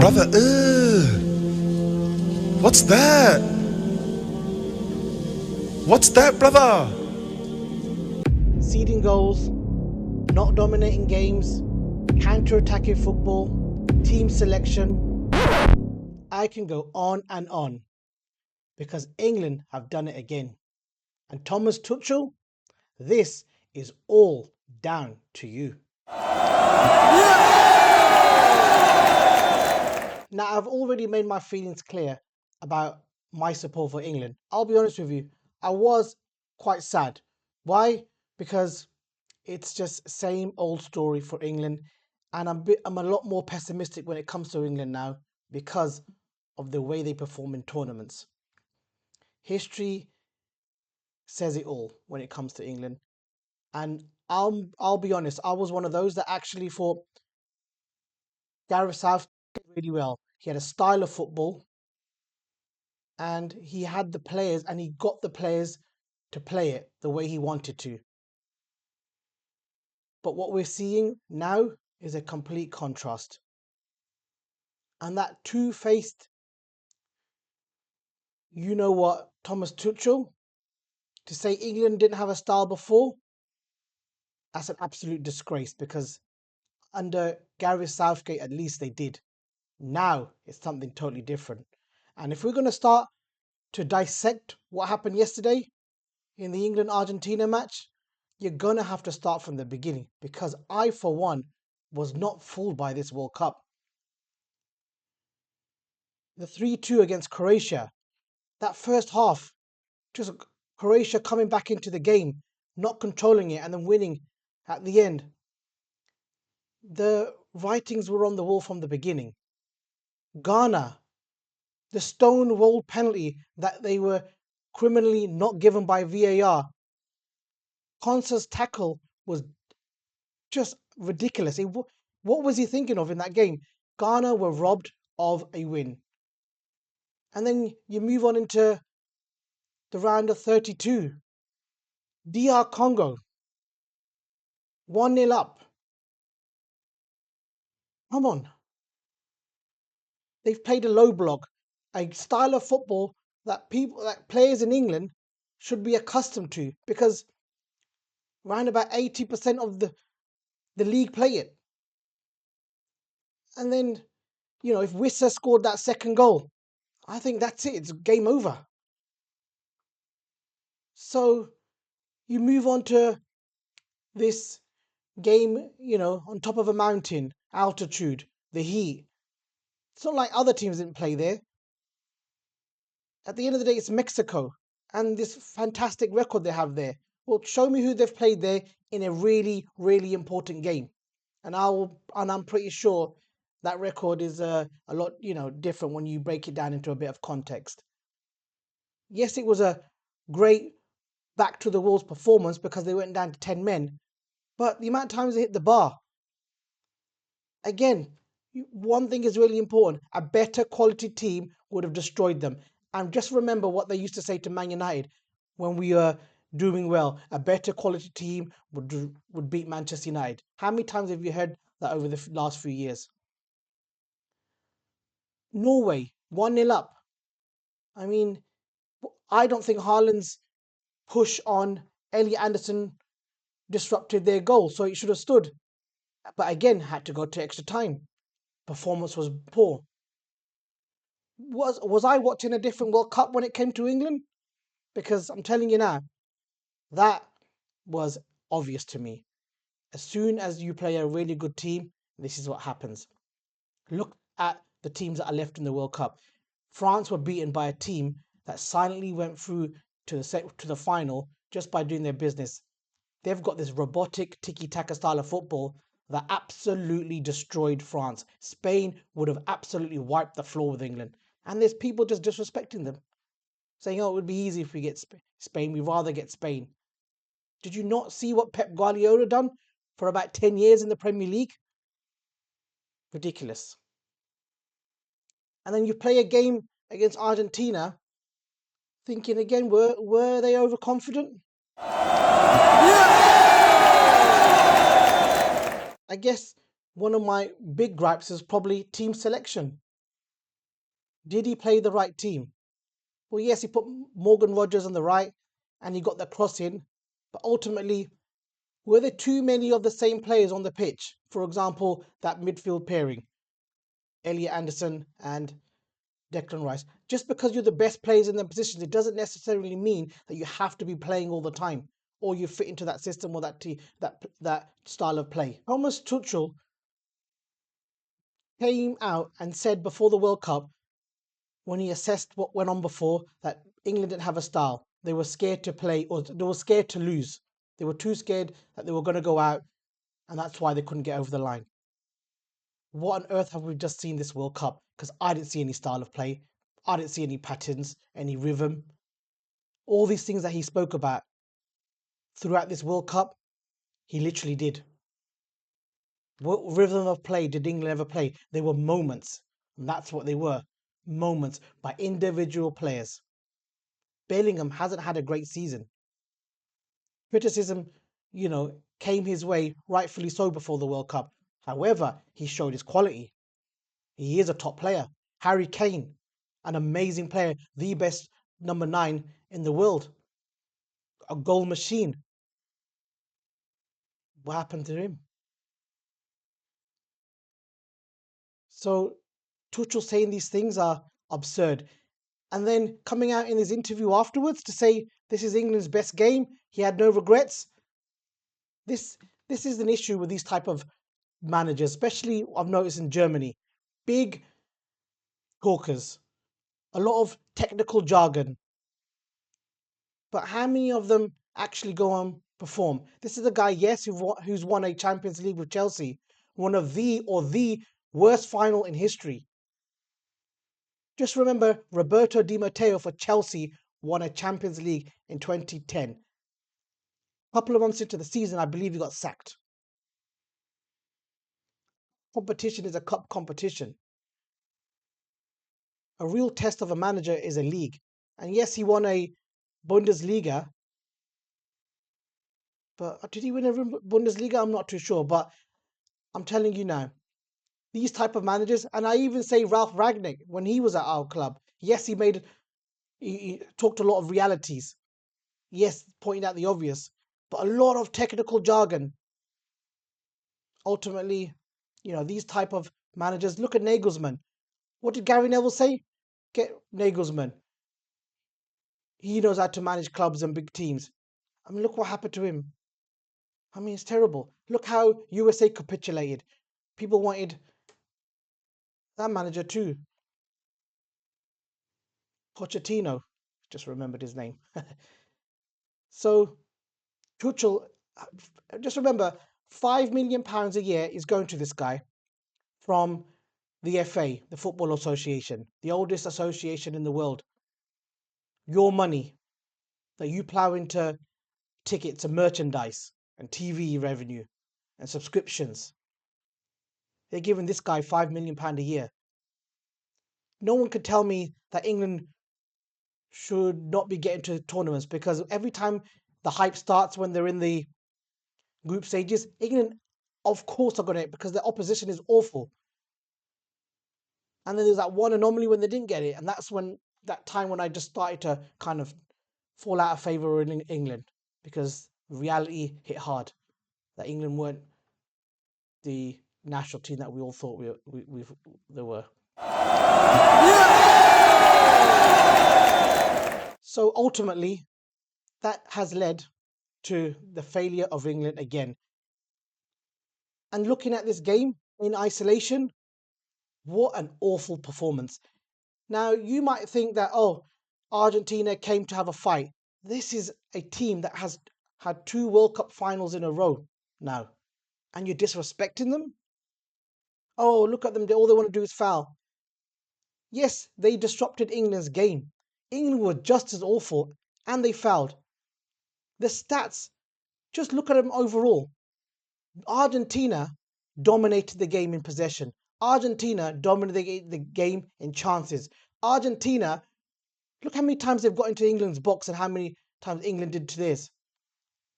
Brother, what's that? What's that, brother? Ceding goals, not dominating games, counter-attacking football, team selection. I can go on and on because England have done it again. And Thomas Tuchel, this is all down to you. Now, I've already made my feelings clear about my support for England. I'll be honest with you, I was quite sad. Why? Because it's just same old story for England, and I'm a lot more pessimistic when it comes to England now because of the way they perform in tournaments. History says it all when it comes to England, and I'll be honest, I was one of those that actually thought Gareth Southgate really well. He had a style of football, and he had the players, and he got the players to play it the way he wanted to. But what we're seeing now is a complete contrast. And that two-faced, you know what, Thomas Tuchel, to say England didn't have a style before, that's an absolute disgrace because under Gareth Southgate, at least they did. Now it's something totally different. And if we're going to start to dissect what happened yesterday in the England-Argentina match, you're going to have to start from the beginning because I, for one, was not fooled by this World Cup. The 3-2 against Croatia, that first half, just Croatia coming back into the game, not controlling it and then winning at the end. The writings were on the wall from the beginning. Ghana, the stone-wall penalty that they were criminally not given by VAR. Konsa's tackle was just ridiculous. What was he thinking of in that game? Ghana were robbed of a win. And then you move on into the round of 32. DR Congo, 1-0 up. Come on. They've played a low block, a style of football that players in England should be accustomed to because around about 80% of the league play it. And then, if Wissa scored that second goal, I think that's it. It's game over. So you move on to this game, on top of a mountain, altitude, the heat. It's not like other teams didn't play there. At the end of the day, it's Mexico and this fantastic record they have there. Well, show me who they've played there in a really, really important game, and I'm pretty sure that record is a lot, different when you break it down into a bit of context. Yes, it was a great back to the walls performance because they went down to 10 men, but the amount of times they hit the bar, again, one thing is really important. A better quality team would have destroyed them. And just remember what they used to say to Man United when we were doing well. A better quality team would beat Manchester United. How many times have you heard that over the last few years? Norway, 1-0 up. I mean, I don't think Haaland's push on Elliot Anderson disrupted their goal, so it should have stood. But again, had to go to extra time. Performance was poor. Was I watching a different World Cup when it came to England? Because I'm telling you now, that was obvious to me. As soon as you play a really good team, this is what happens. Look at the teams that are left in the World Cup. France were beaten by a team that silently went through to the final just by doing their business. They've got this robotic tiki-taka style of football that absolutely destroyed France. Spain would have absolutely wiped the floor with England. And there's people just disrespecting them, saying, oh, it would be easy if we get Spain. We'd rather get Spain. Did you not see what Pep Guardiola done for about 10 years in the Premier League? Ridiculous. And then you play a game against Argentina, thinking again, were they overconfident? I guess one of my big gripes is probably team selection. Did he play the right team? Well, yes, he put Morgan Rogers on the right and he got the cross in, but ultimately, were there too many of the same players on the pitch? For example, that midfield pairing, Elliot Anderson and Declan Rice. Just because you're the best players in their positions, it doesn't necessarily mean that you have to be playing all the time or you fit into that system or that style of play. Thomas Tuchel came out and said before the World Cup, when he assessed what went on before, that England didn't have a style. They were scared to play, or they were scared to lose. They were too scared that they were going to go out, and that's why they couldn't get over the line. What on earth have we just seen this World Cup? Because I didn't see any style of play. I didn't see any patterns, any rhythm. All these things that he spoke about throughout this World Cup, he literally did. What rhythm of play did England ever play? They were moments. And that's what they were. Moments by individual players. Bellingham hasn't had a great season. Criticism, came his way, rightfully so, before the World Cup. However, he showed his quality. He is a top player. Harry Kane, an amazing player, the best number 9 in the world, a goal machine. What happened to him? So Tuchel saying these things are absurd. And then coming out in his interview afterwards to say this is England's best game, he had no regrets. This this is an issue with these type of managers, especially I've noticed in Germany. Big talkers, a lot of technical jargon, but how many of them actually go on perform? This is a guy, yes, who's won a Champions League with Chelsea, one of the worst final in history. Just remember, Roberto Di Matteo for Chelsea won a Champions League in 2010. A couple of months into the season, I believe he got sacked. Competition is a cup competition. A real test of a manager is a league. And yes, he won a Bundesliga, but did he win a Bundesliga? I'm not too sure. But I'm telling you now, these type of managers, and I even say Ralph Ragnick when he was at our club. Yes, he talked a lot of realities. Yes, pointing out the obvious, but a lot of technical jargon. Ultimately, these type of managers. Look at Nagelsmann. What did Gary Neville say? Get Nagelsmann. He knows how to manage clubs and big teams. I mean, look what happened to him. I mean, it's terrible. Look how USA capitulated. People wanted that manager too. Pochettino. Just remembered his name. So Tuchel, just remember, £5 million a year is going to this guy from the FA, the Football Association, the oldest association in the world. Your money that you plow into tickets and merchandise and TV revenue and subscriptions. They're giving this guy £5 million a year. No one could tell me that England should not be getting to tournaments, because every time the hype starts when they're in the group stages, England, of course, are going to, because the opposition is awful. And then there's that one anomaly when they didn't get it, and that's when that time when I just started to kind of fall out of favour in England, because reality hit hard that England weren't the national team that we all thought they were. So ultimately, that has led to the failure of England again. And looking at this game in isolation, what an awful performance. Now, you might think that, oh, Argentina came to have a fight. This is a team that has had 2 World Cup finals in a row now, and you're disrespecting them? Oh, look at them. All they want to do is foul. Yes, they disrupted England's game. England were just as awful, and they fouled. The stats, just look at them overall. Argentina dominated the game in possession. Argentina dominated the game in chances. Argentina, look how many times they've got into England's box and how many times England did to theirs.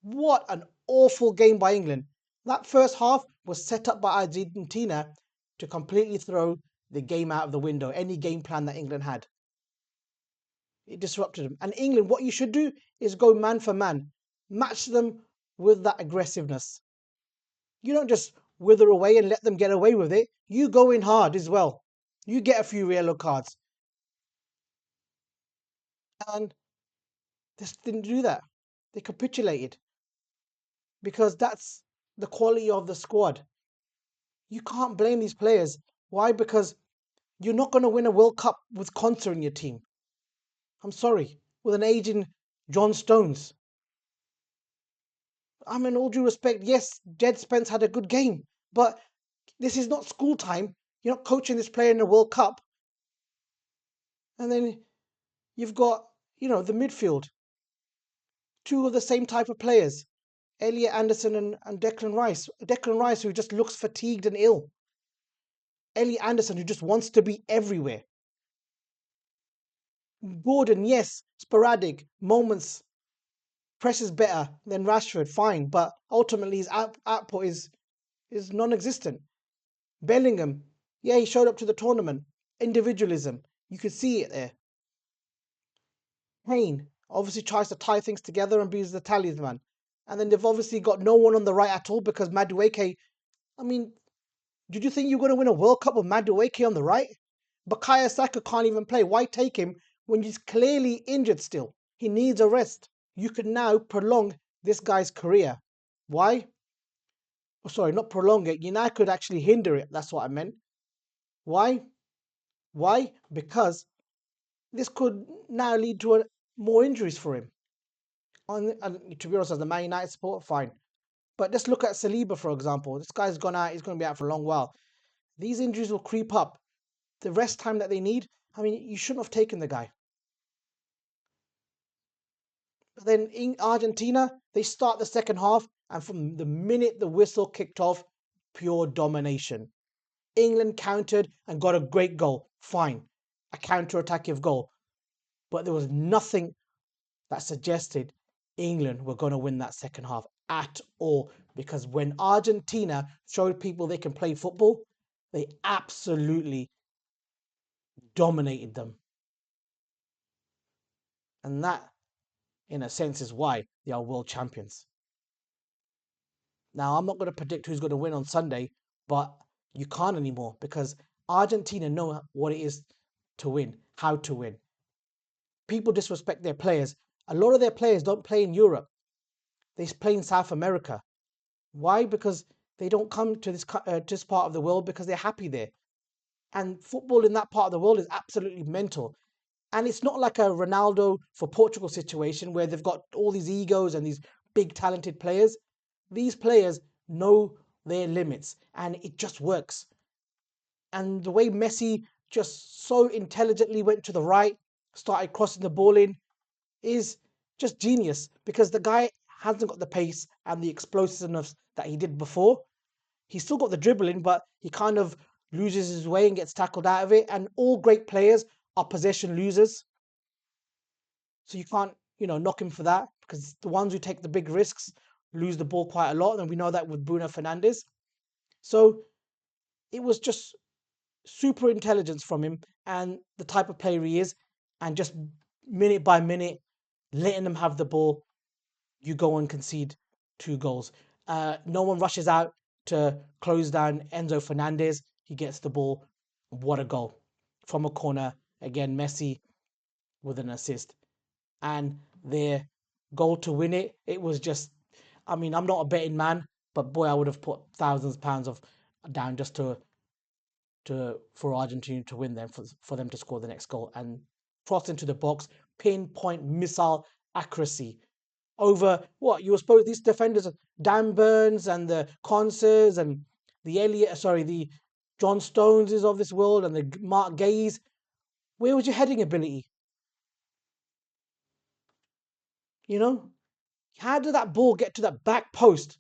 What an awful game by England. That first half was set up by Argentina to completely throw the game out of the window. Any game plan that England had, it disrupted them. And England, what you should do is go man for man, match them with that aggressiveness. You don't just wither away and let them get away with it. You go in hard as well. You get a few yellow cards, and they didn't do that. They capitulated because that's the quality of the squad. You can't blame these players. Why? Because you're not going to win a World Cup with Conser in your team. I'm sorry, with an aging John Stones. I mean, all due respect, yes, Jed Spence had a good game, but this is not school time. You're not coaching this player in the World Cup. And then you've got, the midfield, two of the same type of players, Elliot Anderson and Declan Rice. Declan Rice, who just looks fatigued and ill. Elliot Anderson, who just wants to be everywhere. Gordon, yes, sporadic moments, presses better than Rashford, fine, but ultimately his output is non-existent. Bellingham, yeah, he showed up to the tournament. Individualism, you could see it there. Kane obviously tries to tie things together and be the talisman. And then they've obviously got no one on the right at all because Madueke, I mean, did you think you were going to win a World Cup with Madueke on the right? Bukayo Saka can't even play. Why take him when he's clearly injured still? He needs a rest. You can now prolong this guy's career. Why? Oh, sorry, not prolong it. You now could actually hinder it. That's what I meant. Why? Why? Because this could now lead to more injuries for him. And to be honest, as the Man United supporter, fine. But just look at Saliba, for example. This guy's gone out. He's going to be out for a long while. These injuries will creep up. The rest time that they need, I mean, you shouldn't have taken the guy. But then in Argentina, they start the second half, and from the minute the whistle kicked off, pure domination. England countered and got a great goal. Fine. A counter-attacking goal. But there was nothing that suggested England were going to win that second half at all. Because when Argentina showed people they can play football, they absolutely dominated them. And that, in a sense, is why they are world champions. Now, I'm not going to predict who's going to win on Sunday, but you can't anymore because Argentina know what it is to win, how to win. People disrespect their players. A lot of their players don't play in Europe. They play in South America. Why? Because they don't come to this part of the world because they're happy there. And football in that part of the world is absolutely mental. And it's not like a Ronaldo for Portugal situation where they've got all these egos and these big talented players. These players know their limits and it just works. And the way Messi just so intelligently went to the right, started crossing the ball in, is just genius because the guy hasn't got the pace and the explosiveness that he did before. He's still got the dribbling, but he kind of loses his way and gets tackled out of it. And all great players are possession losers. So you can't, knock him for that because the ones who take the big risks lose the ball quite a lot. And we know that with Bruno Fernandes. So it was just super intelligence from him and the type of player he is. And just minute by minute, letting them have the ball, you go and concede 2 goals. No one rushes out to close down Enzo Fernandez. He gets the ball. What a goal. From a corner. Again, Messi with an assist. And their goal to win it, it was just, I mean, I'm not a betting man, but boy, I would have put thousands of pounds down just for Argentina to win them, for them to score the next goal. And cross into the box, pinpoint missile accuracy. Over what you were supposed, these defenders, Dan Burns and the Consers and the John Stoneses of this world and the Mark Gays. Where was your heading ability? How did that ball get to that back post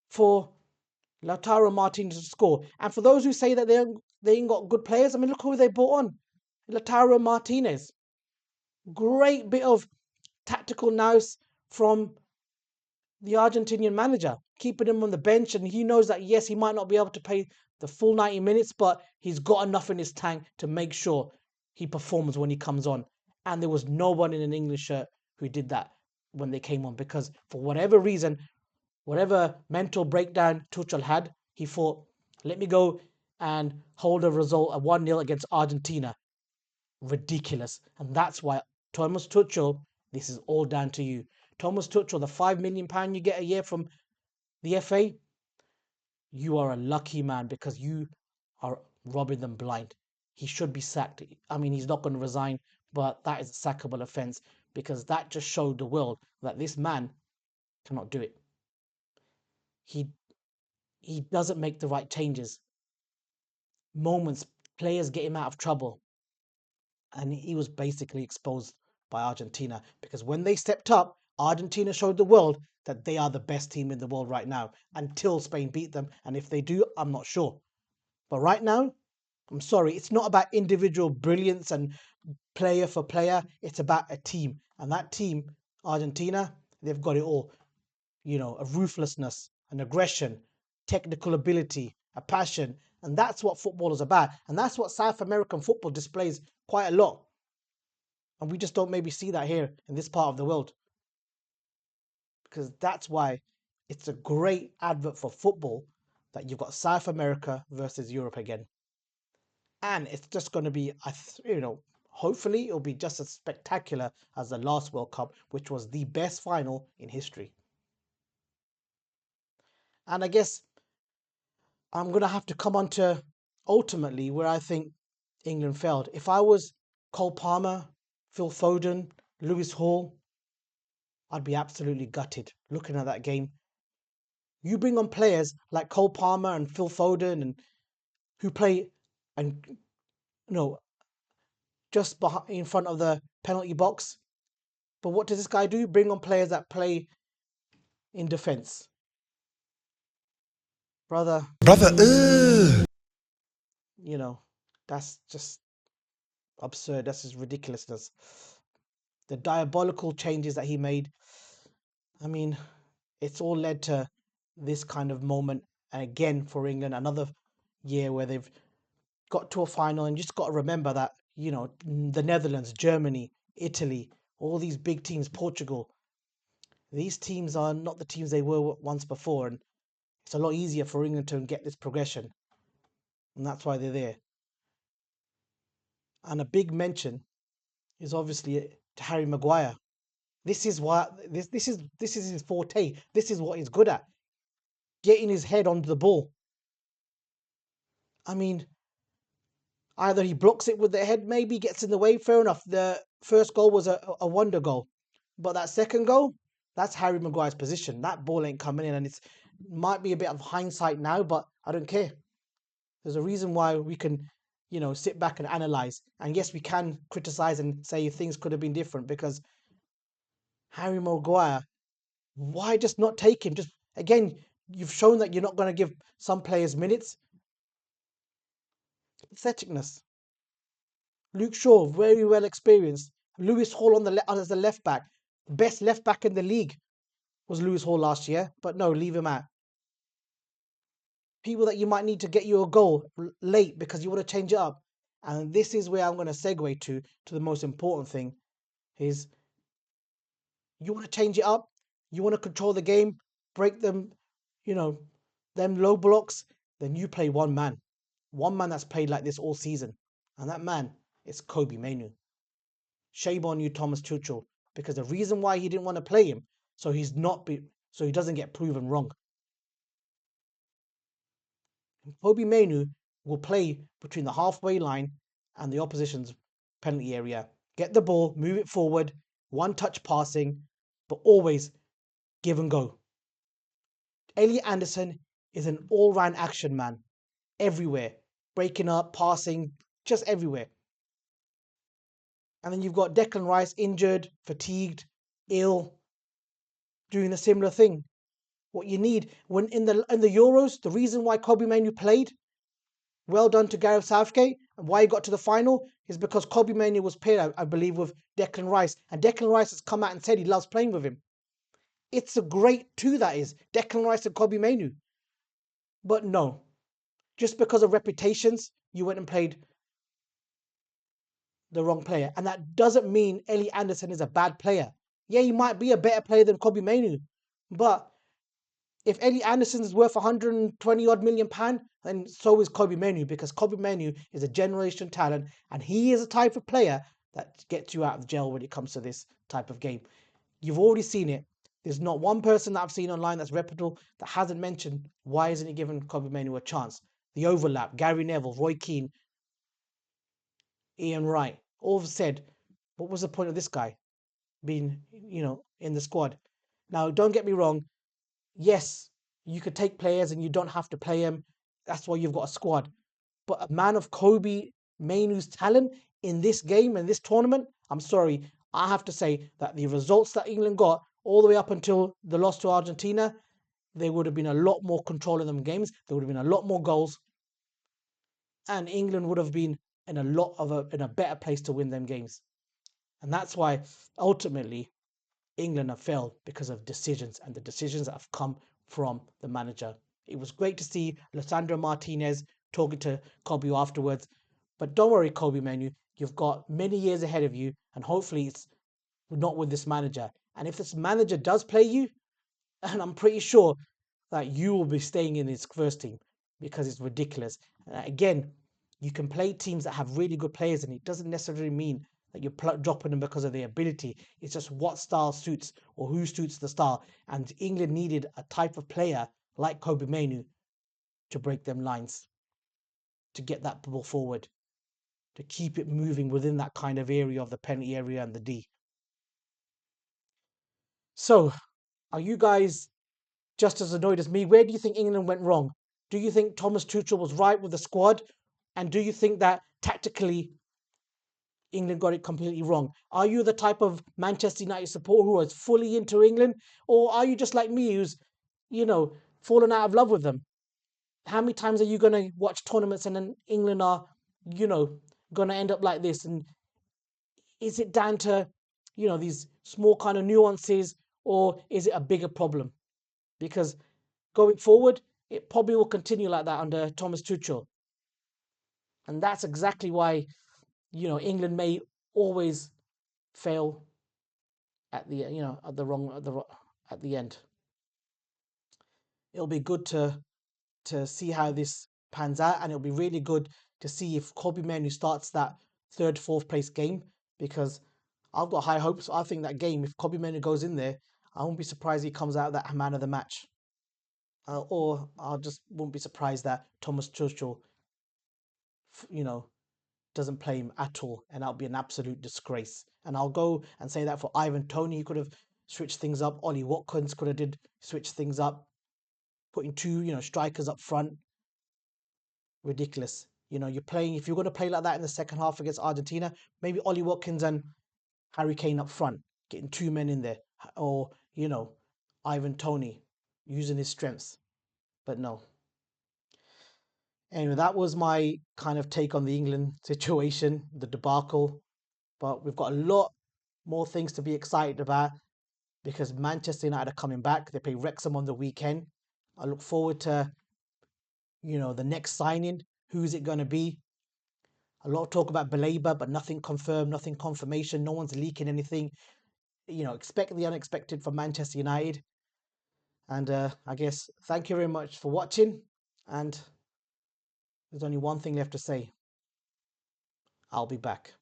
for Lautaro Martinez to score? And for those who say that they ain't got good players, I mean, look who they brought on. Lautaro Martinez. Great bit of tactical nous from the Argentinian manager, keeping him on the bench, and he knows that yes, he might not be able to play the full 90 minutes, but he's got enough in his tank to make sure he performs when he comes on. And there was no one in an English shirt who did that when they came on, because for whatever reason, whatever mental breakdown Tuchel had, he thought, let me go and hold a result at 1-0 against Argentina. Ridiculous. And that's why Thomas Tuchel, this is all down to you. Thomas Tuchel, the £5 million you get a year from the FA, you are a lucky man because you are robbing them blind. He should be sacked. I mean, he's not going to resign, but that is a sackable offence because that just showed the world that this man cannot do it. He he doesn't make the right changes. Moments players get him out of trouble, and he was basically exposed by Argentina because when they stepped up, Argentina showed the world that they are the best team in the world right now until Spain beat them. And if they do, I'm not sure. But right now, I'm sorry, it's not about individual brilliance and player for player. It's about a team. And that team, Argentina, they've got it all. You know, a ruthlessness, an aggression, technical ability, a passion. And that's what football is about. And that's what South American football displays quite a lot. And we just don't maybe see that here in this part of the world. Because that's why it's a great advert for football that you've got South America versus Europe again. And it's just going to be, hopefully it'll be just as spectacular as the last World Cup, which was the best final in history. And I guess I'm going to have to come on to ultimately where I think England failed. If I was Cole Palmer, Phil Foden, Lewis Hall, I'd be absolutely gutted looking at that game. You bring on players like Cole Palmer and Phil Foden and who play and just behind, in front of the penalty box. But what does this guy do? Bring on players that play in defence. Brother, Brother, ugh. that's just absurd. That's just ridiculousness. The diabolical changes that he made, I mean, it's all led to this kind of moment. And again, for England, another year where they've got to a final. And you just got to remember that, the Netherlands, Germany, Italy, all these big teams, Portugal, these teams are not the teams they were once before. And it's a lot easier for England to get this progression. And that's why they're there. And a big mention is obviously to Harry Maguire. This is his forte. This is what he's good at. Getting his head onto the ball. I mean, either he blocks it with the head, maybe gets in the way, fair enough. The first goal was a wonder goal. But that second goal, that's Harry Maguire's position. That ball ain't coming in, and it might be a bit of hindsight now, but I don't care. There's a reason why we can, sit back and analyze. And yes, we can criticize and say things could have been different because Harry Maguire, why just not take him? Just again, you've shown that you're not going to give some players minutes. Patheticness. Luke Shaw, very well experienced. Lewis Hall as the left back. Best left back in the league was Lewis Hall last year, but no, leave him out. People that you might need to get you a goal late because you want to change it up. And this is where I'm going to segue to the most important thing is you want to change it up. You want to control the game, break them, them low blocks. Then you play one man that's played like this all season. And that man is Kobbie Mainoo. Shame on you, Thomas Tuchel, because the reason why he didn't want to play him, so he doesn't get proven wrong. Kobbie Mainoo will play between the halfway line and the opposition's penalty area. Get the ball, move it forward, one touch passing, but always give and go. Elliot Anderson is an all-round action man. Everywhere. Breaking up, passing, just everywhere. And then you've got Declan Rice injured, fatigued, ill, doing a similar thing. What you need when in the Euros, the reason why Kobbie Mainoo played, well done to Gareth Southgate, and why he got to the final is because Kobbie Mainoo was paired, I believe, with Declan Rice, and Declan Rice has come out and said he loves playing with him. It's a great two, that is, Declan Rice and Kobbie Mainoo. But no, just because of reputations, you went and played the wrong player. And that doesn't mean Ellie Anderson is a bad player. Yeah, he might be a better player than Kobe Mainoo. But if Ellie Anderson is worth 120 odd million pound, then so is Kobe Mainoo, because Kobe Mainoo is a generation talent and he is a type of player that gets you out of jail when it comes to this type of game. You've already seen it. There's not one person that I've seen online that's reputable that hasn't mentioned why isn't he giving Kobe Mainoo a chance. The overlap, Gary Neville, Roy Keane, Ian Wright, all have said, what was the point of this guy being, in the squad? Now, don't get me wrong. Yes, you could take players and you don't have to play them. That's why you've got a squad. But a man of Kobe Mainoo's talent in this game and this tournament, I'm sorry, I have to say that the results that England got all the way up until the loss to Argentina, they would have been a lot more control in them games. There would have been a lot more goals, and England would have been in a better place to win them games. And that's why ultimately England have failed, because of decisions, and the decisions that have come from the manager. It was great to see Lissandro Martinez talking to Kobe afterwards. But don't worry, Kobe Manu, you've got many years ahead of you, and hopefully it's not with this manager. And if this manager does play you, and I'm pretty sure that you will be staying in his first team, because it's ridiculous. Again, you can play teams that have really good players, and it doesn't necessarily mean that you're dropping them because of their ability. It's just what style suits, or who suits the style. And England needed a type of player like Kobe Mainoo to break them lines, to get that ball forward, to keep it moving within that kind of area of the penalty area and the D. So, are you guys just as annoyed as me? Where do you think England went wrong? Do you think Thomas Tuchel was right with the squad? And do you think that tactically England got it completely wrong? Are you the type of Manchester United supporter who is fully into England? Or are you just like me who's, fallen out of love with them? How many times are you going to watch tournaments and then England are, you know, going to end up like this? And is it down to, these small kind of nuances, or is it a bigger problem? Because going forward, it probably will continue like that under Thomas Tuchel. And that's exactly why, England may always fail at the, at the wrong, at the end. It'll be good to see how this pans out, and it'll be really good to see if Kobe Manu starts that third, fourth place game, because I've got high hopes. I think that game, if Kobe Manu goes in there, I won't be surprised he comes out that man of the match. Or I just won't be surprised that Thomas Tuchel, you know, doesn't play him at all, and that'll be an absolute disgrace. And I'll go and say that for Ivan Toney, he could have switched things up. Ollie Watkins could have did switch things up, putting two, strikers up front. Ridiculous. You're playing, if you're going to play like that in the second half against Argentina, maybe Ollie Watkins and Harry Kane up front, getting two men in there, or Ivan Toney using his strengths. But no. Anyway, that was my kind of take on the England situation, the debacle. But we've got a lot more things to be excited about, because Manchester United are coming back. They play Wrexham on the weekend. I look forward to, the next signing. Who's it going to be? A lot of talk about Baleba, but nothing confirmed, nothing confirmation. No one's leaking anything. Expect the unexpected from Manchester United. And I guess thank you very much for watching. And there's only one thing left to say. I'll be back.